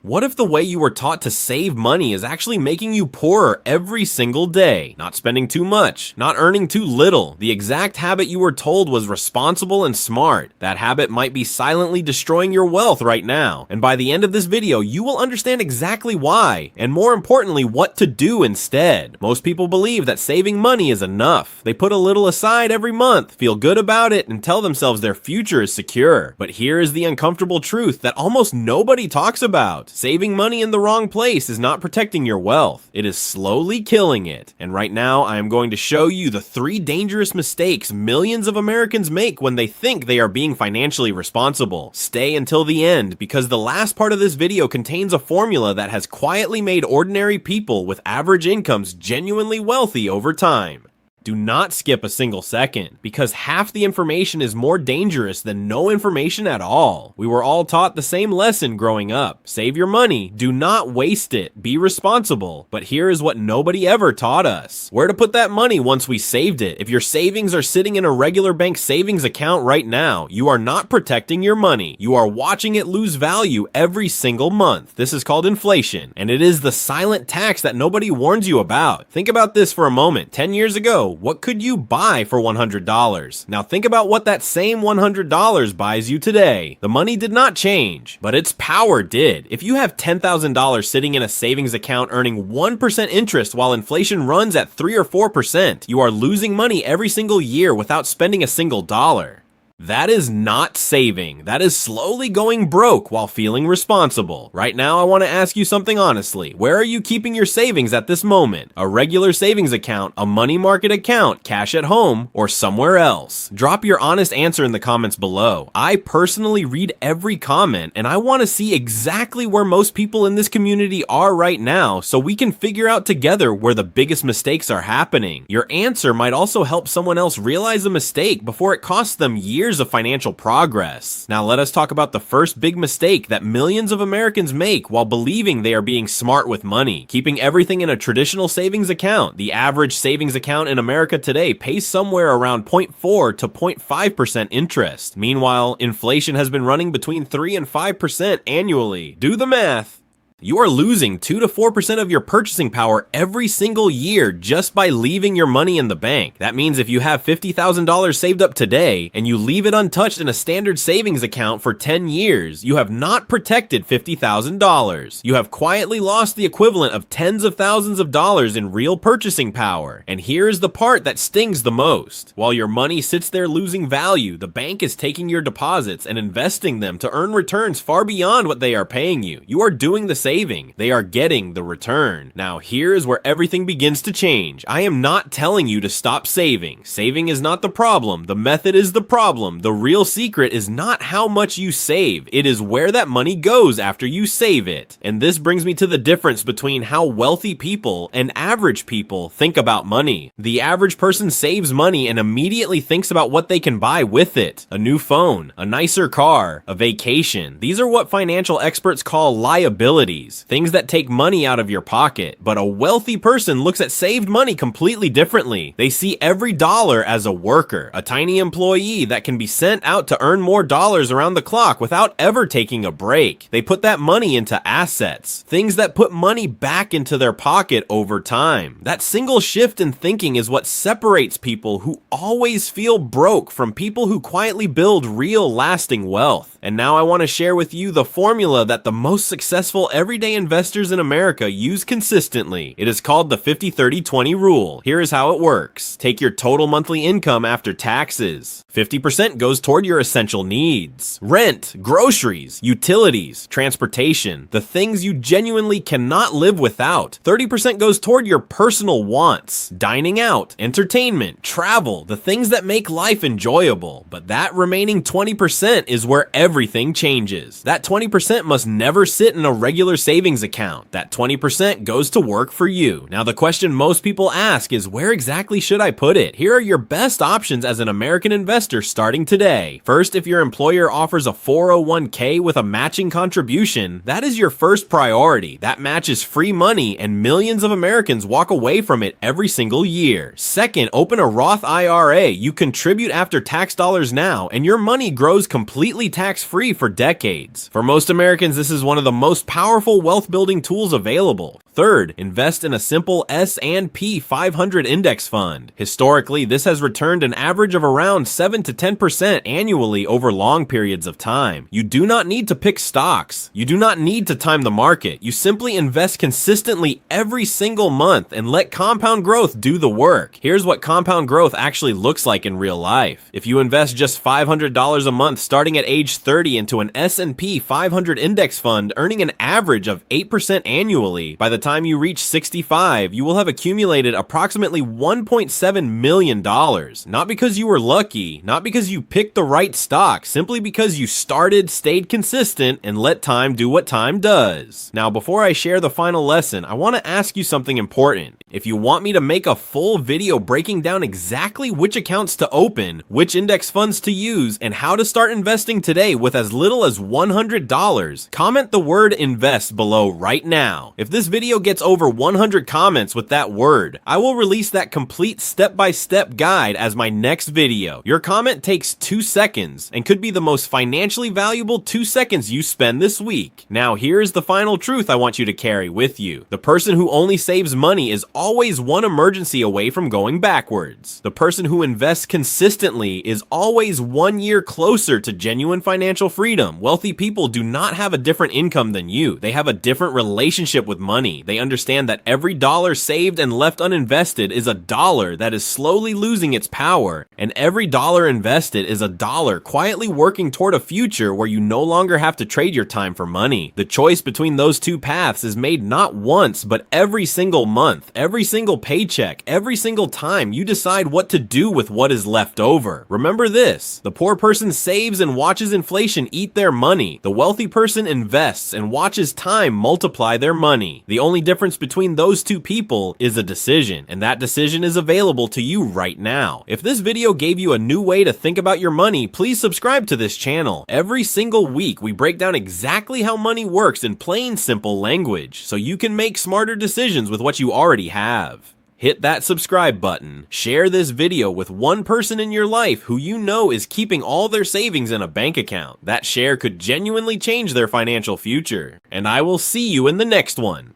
What if the way you were taught to save money is actually making you poorer every single day? Not spending too much, not earning too little. The exact habit you were told was responsible and smart. That habit might be silently destroying your wealth right now. And by the end of this video, you will understand exactly why, and more importantly, what to do instead. Most people believe that saving money is enough. They put a little aside every month, feel good about it, and tell themselves their future is secure. But here is the uncomfortable truth that almost nobody talks about. Saving money in the wrong place is not protecting your wealth. It is slowly killing it. And right now, I am going to show you the 3 dangerous mistakes millions of Americans make when they think they are being financially responsible. Stay until the end, because the last part of this video contains a formula that has quietly made ordinary people with average incomes genuinely wealthy over time. Do not skip a single second, because half the information is more dangerous than no information at all. We were all taught the same lesson growing up. Save your money, do not waste it, be responsible. But here is what nobody ever taught us. Where to put that money once we saved it. If your savings are sitting in a regular bank savings account right now, you are not protecting your money. You are watching it lose value every single month. This is called inflation, and it is the silent tax that nobody warns you about. Think about this for a moment. 10 years ago, what could you buy for $100? Now think about what that same $100 buys you today. The money did not change, but its power did. If you have $10,000 sitting in a savings account earning 1% interest while inflation runs at 3 or 4%, you are losing money every single year without spending a single dollar. That is not saving. That is slowly going broke while feeling responsible. Right now, I want to ask you something honestly. Where are you keeping your savings at this moment? A regular savings account, a money market account, cash at home, or somewhere else? Drop your honest answer in the comments below. I personally read every comment, and I want to see exactly where most people in this community are right now so we can figure out together where the biggest mistakes are happening. Your answer might also help someone else realize a mistake before it costs them years of financial progress. Now let us talk about the first big mistake that millions of Americans make while believing they are being smart with money. Keeping everything in a traditional savings account. The average savings account in America today pays somewhere around 0.4 to 0.5% interest. Meanwhile, inflation has been running between 3 and 5% annually. Do the math. You are losing 2 to 4% of your purchasing power every single year just by leaving your money in the bank. That means if you have $50,000 saved up today and you leave it untouched in a standard savings account for 10 years, you have not protected $50,000. You have quietly lost the equivalent of tens of thousands of dollars in real purchasing power. And here is the part that stings the most. While your money sits there losing value, the bank is taking your deposits and investing them to earn returns far beyond what they are paying you. You are doing the saving. They are getting the return. Now here is where everything begins to change. I am not telling you to stop saving. Saving is not the problem. The method is the problem. The real secret is not how much you save. It is where that money goes after you save it. And this brings me to the difference between how wealthy people and average people think about money. The average person saves money and immediately thinks about what they can buy with it. A new phone, a nicer car, a vacation. These are what financial experts call liabilities. Things that take money out of your pocket. But a wealthy person looks at saved money completely differently. They see every dollar as a worker, a tiny employee that can be sent out to earn more dollars around the clock without ever taking a break. They put that money into assets, things that put money back into their pocket over time. That single shift in thinking is what separates people who always feel broke from people who quietly build real lasting wealth. And now I want to share with you the formula that the most successful everyday investors in America use consistently. It is called the 50-30-20 rule. Here is how it works. Take your total monthly income after taxes. 50% goes toward your essential needs. Rent, groceries, utilities, transportation, the things you genuinely cannot live without. 30% goes toward your personal wants. Dining out, entertainment, travel, the things that make life enjoyable. But that remaining 20% is where everything changes. That 20% must never sit in a regular savings account. That 20% goes to work for you. Now the question most people ask is, where exactly should I put it? Here are your best options as an American investor starting today. First, if your employer offers a 401k with a matching contribution, that is your first priority. That matches free money and millions of Americans walk away from it every single year. Second, open a Roth IRA. You contribute after tax dollars now and your money grows completely tax-free for decades. For most Americans, this is one of the most powerful powerful wealth building tools available. Third, invest in a simple S&P 500 index fund. Historically, this has returned an average of around 7 to 10% annually over long periods of time. You do not need to pick stocks. You do not need to time the market. You simply invest consistently every single month and let compound growth do the work. Here's what compound growth actually looks like in real life. If you invest just $500 a month starting at age 30 into an S&P 500 index fund, earning an average of 8% annually, by the time you reach 65, you will have accumulated approximately $1.7 million. Not because you were lucky, not because you picked the right stock, simply because you started, stayed consistent, and let time do what time does. Now, before I share the final lesson, I want to ask you something important. If you want me to make a full video breaking down exactly which accounts to open, which index funds to use, and how to start investing today with as little as $100, comment the word invest below right now. If this video gets over 100 comments with that word, I will release that complete step-by-step guide as my next video. Your comment takes 2 seconds and could be the most financially valuable 2 seconds you spend this week. Now, here's the final truth I want you to carry with you. The person who only saves money is always one emergency away from going backwards. The person who invests consistently is always 1 year closer to genuine financial freedom. Wealthy people do not have a different income than you. They have a different relationship with money. They understand that every dollar saved and left uninvested is a dollar that is slowly losing its power, and every dollar invested is a dollar quietly working toward a future where you no longer have to trade your time for money. The choice between those two paths is made not once, but every single month, every single paycheck, every single time you decide what to do with what is left over. Remember this: the poor person saves and watches inflation eat their money. The wealthy person invests and watches time multiply their money. The only difference between those two people is a decision, and that decision is available to you right now. If this video gave you a new way to think about your money, please subscribe to this channel. Every single week, we break down exactly how money works in plain, simple language, so you can make smarter decisions with what you already have. Hit that subscribe button. Share this video with one person in your life who you know is keeping all their savings in a bank account. That share could genuinely change their financial future. And I will see you in the next one.